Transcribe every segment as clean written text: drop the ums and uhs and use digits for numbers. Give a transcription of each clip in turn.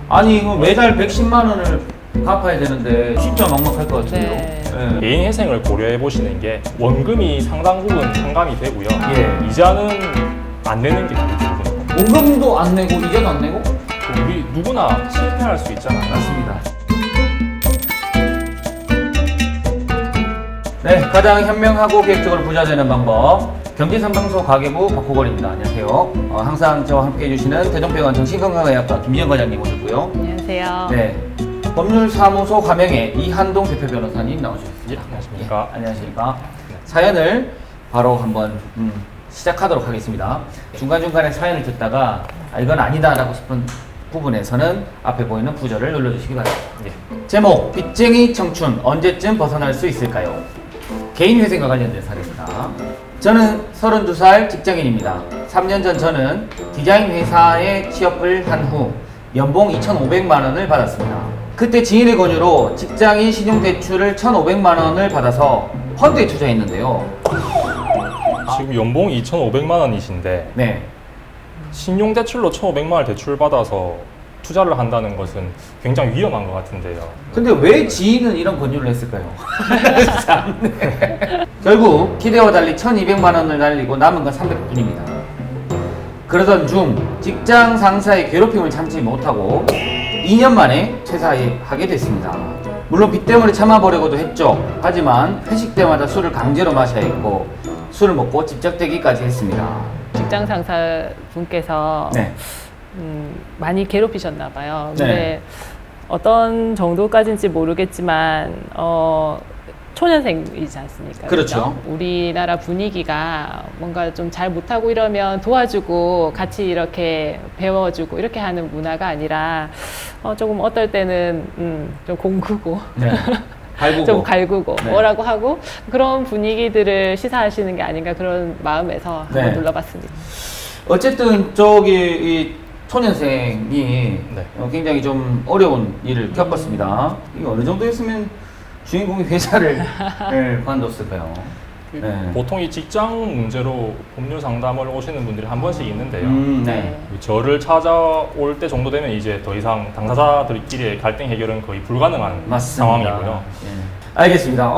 아니 이거 매달 110만 원을 갚아야 되는데 진짜 막막할 것 같은데요. 네. 예. 개인 회생을 고려해 보시는 게 원금이 상당 부분 상감이 되고요. 예. 이자는 안 내는 게 대부분. 원금도 안 내고 이자도 안 내고? 우리 누구나 실패할 수 있잖아요. 맞습니다. 네, 가장 현명하고 계획적으로 부자 되는 방법. 경기상담소 가계부 박호걸입니다. 안녕하세요. 항상 저와 함께 해주시는 대동병원 정신건강의학과 김지영 과장님 오셨고요. 안녕하세요. 네, 법률사무소 가명의 이한동 대표 변호사님 나오셨습니다. 예, 안녕하십니까. 예, 안녕하십니까. 사연을 바로 한번 시작하도록 하겠습니다. 중간중간에 사연을 듣다가 이건 아니다라고 싶은 부분에서는 앞에 보이는 부저를 눌러주시기 바랍니다. 예. 제목, 빚쟁이 청춘 언제쯤 벗어날 수 있을까요? 개인회생과 관련된 사례입니다. 저는 32살 직장인입니다. 3년 전 저는 디자인 회사에 취업을 한 후 연봉 2,500만 원을 받았습니다. 그때 지인의 권유로 직장인 신용대출을 1,500만 원을 받아서 펀드에 투자했는데요. 지금 연봉 2,500만 원이신데 네, 신용대출로 1,500만 원을 대출받아서 투자를 한다는 것은 굉장히 위험한 것 같은데요. 근데 왜 지인은 이런 권유를 했을까요? 참, 네. 결국 기대와 달리 1,200만 원을 날리고 남은 건 300뿐입니다. 그러던 중 직장 상사의 괴롭힘을 참지 못하고 2년 만에 퇴사하게 됐습니다. 물론 빚 때문에 참아보려고도 했죠. 하지만 회식 때마다 술을 강제로 마셔야 했고 술을 먹고 집적대기까지 했습니다. 직장 상사 분께서 네. 많이 괴롭히셨나 봐요. 네. 근데 어떤 정도까지인지 모르겠지만 초년생이지 않습니까? 그렇죠. 우리나라 분위기가 뭔가 좀 잘 못하고 이러면 도와주고 같이 이렇게 배워주고 이렇게 하는 문화가 아니라 조금 어떨 때는 좀 공구고 네. 갈구고. 좀 갈구고 네. 뭐라고 하고 그런 분위기들을 시사하시는 게 아닌가 그런 마음에서 네. 한번 눌러봤습니다. 어쨌든 저기 이 초년생이 네. 굉장히 좀 어려운 일을 겪었습니다. 이게 어느 정도였으면 주인공이 회사를 관뒀을까요? 네. 보통 이 직장 문제로 법률 상담을 오시는 분들이 한 번씩 있는데요. 네. 저를 찾아올 때 정도 되면 이제 더 이상 당사자들끼리의 갈등 해결은 거의 불가능한 맞습니다. 상황이고요. 예. 알겠습니다.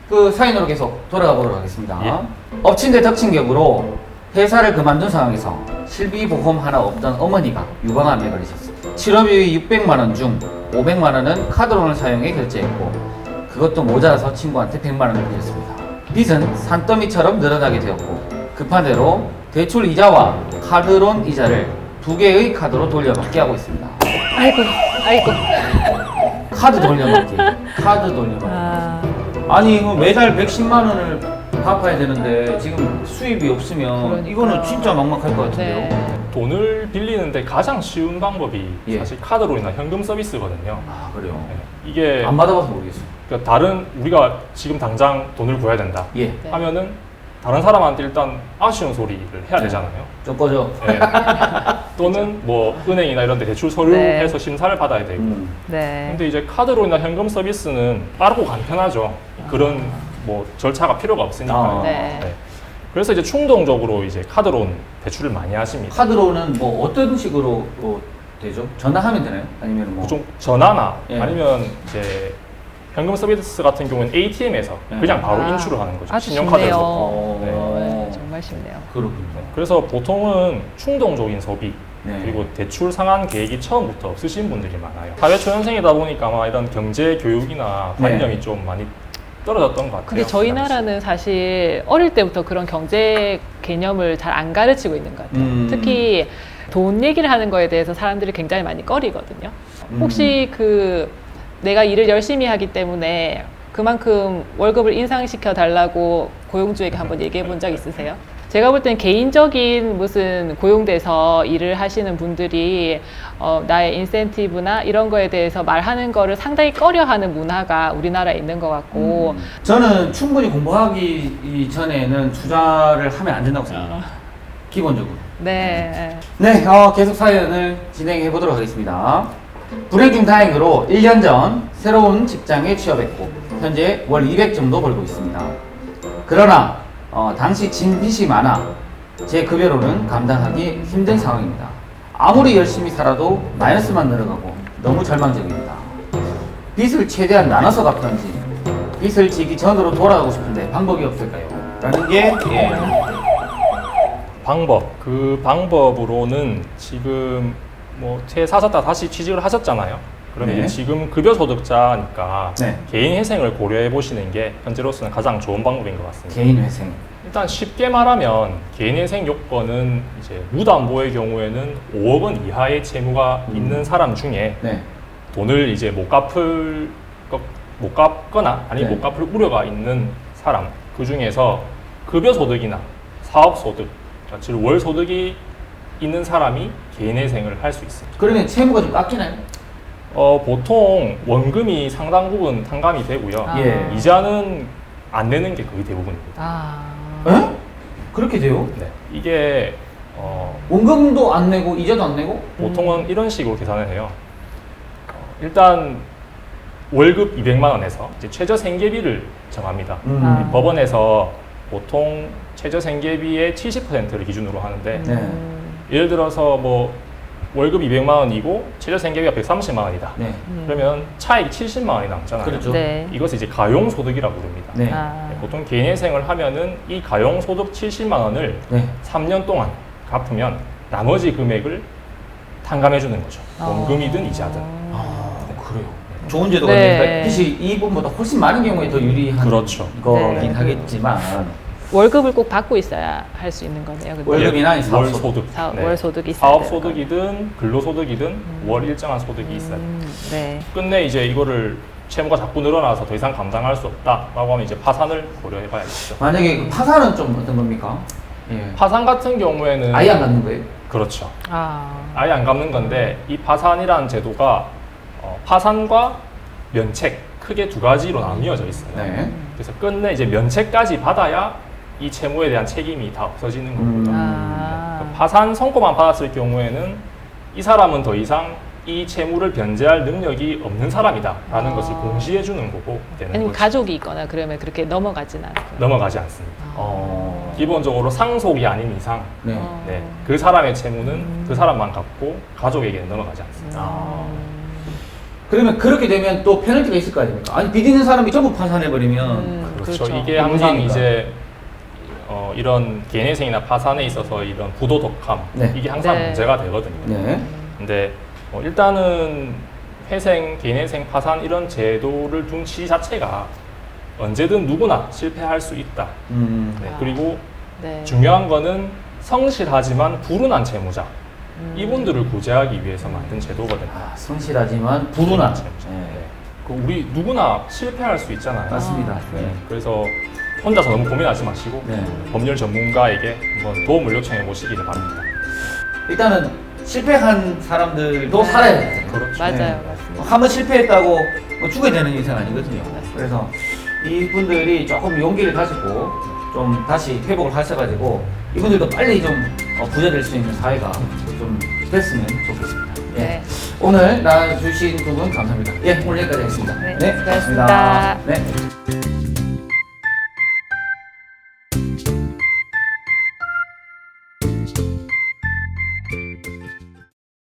그 사연으로 계속 돌아가 보도록 하겠습니다. 예. 엎친 데 덮친 격으로 회사를 그만둔 상황에서 실비보험 하나 없던 어머니가 유방암에 걸리셨습니다. 치료비 600만 원 중 500만 원은 카드론을 사용해 결제했고 그것도 모자라서 친구한테 100만 원을 빌렸습니다. 빚은 산더미처럼 늘어나게 되었고 급한 대로 대출 이자와 카드론 이자를 2개의 카드로 돌려받게 하고 있습니다. 아이고. 카드 돌려받기. 아니 이거 매달 110만 원을 갚아야 되는데 지금 수입이 없으면 그러니까. 이거는 진짜 막막할 것 같은데요. 네. 돈을 빌리는데 가장 쉬운 방법이 예. 사실 카드론이나 현금 서비스거든요. 아 그래요. 네. 이게 안 받아봐서 모르겠어요. 그러니까 다른 우리가 지금 당장 돈을 구해야 된다 예. 네. 하면은 다른 사람한테 일단 아쉬운 소리를 해야 네. 되잖아요. 좀 꺼져. 네. 또는 뭐 은행이나 이런 데 대출 서류해서 심사를 받아야 되고. 네. 근데 이제 카드론이나 현금 서비스는 빠르고 간편하죠. 그런 뭐 절차가 필요가 없으니까요. 아. 네. 그래서 이제 충동적으로 이제 카드론 대출을 많이 하십니다. 카드로는 뭐 어떤 식으로 되죠? 전화하면 되나요? 아니면 뭐 좀 전화나 예. 아니면 이제 현금 서비스 같은 경우는 ATM에서 예. 그냥 바로 아, 인출을 하는 거죠. 아주 신용카드에서. 어. 네, 정말 쉽네요. 그렇군요. 그래서 보통은 충동적인 소비 네. 그리고 대출 상환 계획이 처음부터 없으신 분들이 많아요. 사회 초년생이다 보니까 아마 이런 경제 교육이나 네. 관념이 좀 많이 떨어졌던 것 같아요. 근데 저희 그 당시. 나라는 사실 어릴 때부터 그런 경제 개념을 잘 안 가르치고 있는 것 같아요. 특히 돈 얘기를 하는 거에 대해서 사람들이 굉장히 많이 꺼리거든요. 혹시 내가 일을 열심히 하기 때문에 그만큼 월급을 인상시켜 달라고 고용주에게 한번 얘기해 본 적 있으세요? 제가 볼 땐 개인적인 무슨 고용돼서 일을 하시는 분들이 나의 인센티브나 이런 거에 대해서 말하는 거를 상당히 꺼려하는 문화가 우리나라에 있는 것 같고 저는 충분히 공부하기 이전에는 투자를 하면 안 된다고 생각합니다. 기본적으로. 네. 네, 계속 사연을 진행해 보도록 하겠습니다. 불행 중 다행으로 1년 전 새로운 직장에 취업했고 현재 월 200 정도 벌고 있습니다. 그러나 당시 진 빚이 많아 제 급여로는 감당하기 힘든 상황입니다. 아무리 열심히 살아도 마이너스만 늘어가고 너무 절망적입니다. 빚을 최대한 나눠서 갚던지 빚을 지기 전으로 돌아가고 싶은데 방법이 없을까요? 라는 게 그 방법으로는 지금 뭐 퇴사하셨다 다시 취직을 하셨잖아요. 그러면 네. 지금 급여소득자니까 네. 개인 회생을 고려해 보시는 게 현재로서는 가장 좋은 방법인 것 같습니다. 개인 회생. 일단 쉽게 말하면 개인 회생 요건은 이제 무담보의 경우에는 5억 원 이하의 채무가 있는 사람 중에 네. 돈을 이제 못 갚거나 아니 네. 못 갚을 우려가 있는 사람, 그 중에서 급여소득이나 사업소득, 즉 월소득이 있는 사람이 개인회생을 할 수 있습니다. 그러면 채무가 좀 깎이나요? 보통 원금이 상당 부분 탕감이 되고요. 아. 예. 이자는 안 내는 게 거의 대부분입니다. 아. 에? 그렇게 돼요? 네. 이게 원금도 안 내고 이자도 안 내고? 보통은 이런 식으로 계산을 해요. 일단 월급 200만 원에서 이제 최저 생계비를 정합니다. 아. 법원에서 보통 최저 생계비의 70%를 기준으로 하는데 네. 예를 들어서 뭐 월급 200만 원이고 최저 생계비가 130만 원이다. 네. 그러면 차익 70만 원이 남잖아요. 그렇죠. 네. 이것을 이제 가용소득이라고 부릅니다. 네. 아. 보통 개인회생을 하면은 이 가용소득 70만 원을 네. 3년 동안 갚으면 나머지 금액을 탕감해 주는 거죠. 어. 원금이든 이자든. 아, 그래요. 좋은 제도가 네. 되니까 빚이 이분보다 훨씬 많은 경우에 더 유리한 그렇죠. 거긴 네. 하겠지만 월급을 꼭 받고 있어야 할 수 있는 거네요. 근데. 월급이나 이 사업소득. 월소득. 네. 월소득이 있어야 사업소득이든 근로소득이든 월 일정한 소득이 있어야 돼요. 네. 끝내 이제 이거를 채무가 자꾸 늘어나서 더 이상 감당할 수 없다라고 하면 이제 파산을 고려해 봐야겠죠. 만약에 그 파산은 좀 어떤 겁니까? 예. 파산 같은 경우에는 아예 안 갚는 거예요? 그렇죠. 아. 아예 안 갚는 건데 이 파산이라는 제도가 파산과 면책 크게 두 가지로 나뉘어져 있어요. 네. 그래서 끝내 이제 면책까지 받아야 이 채무에 대한 책임이 다 없어지는 거고요. 아. 파산 선고만 받았을 경우에는 이 사람은 더 이상 이 채무를 변제할 능력이 없는 사람이다라는 것을 공시해 주는 거고 되는 아니면 거죠. 가족이 있거나 그러면 그렇게 넘어가진 않고요. 넘어가지 않습니다. 기본적으로 상속이 아닌 이상 네. 네, 그 사람의 채무는 그 사람만 갚고 가족에게는 넘어가지 않습니다. 아. 그러면 그렇게 되면 또 페널티가 있을 거 아닙니까? 아니 빚 있는 사람이 전부 파산해버리면 그렇죠. 그렇죠. 이게 항상 문제니까. 이제 이런 개인회생이나 파산에 있어서 이런 부도덕함 네. 이게 항상 네. 문제가 되거든요. 네. 근데 일단은 회생, 개인회생, 파산 이런 제도를 둔 취지 자체가 언제든 누구나 실패할 수 있다. 네, 아. 그리고 네. 중요한 거는 성실하지만 불운한 채무자 이분들을 구제하기 위해서 만든 제도거든요. 아, 성실하지만 불운한. 채무자. 네. 네. 그 우리 누구나 실패할 수 있잖아요. 맞습니다. 네, 네. 그래서 혼자서 너무 고민하지 마시고 네. 법률 전문가에게 한번 도움을 요청해 보시기를 바랍니다. 일단은 실패한 사람들도 살아야 되잖아요. 그렇죠. 맞아요, 네. 맞습니다. 한번 실패했다고 뭐 죽어야 되는 인생 아니거든요. 그래서 이분들이 조금 용기를 가지고 좀 다시 회복을 하셔가지고 이분들도 빨리 좀 부자 될 수 있는 사회가 좀 됐으면 좋겠습니다. 예. 네. 오늘 나와주신 두 분 감사합니다. 예, 오늘 여기까지 하겠습니다. 네, 수고하셨습니다. 고맙습니다. 네.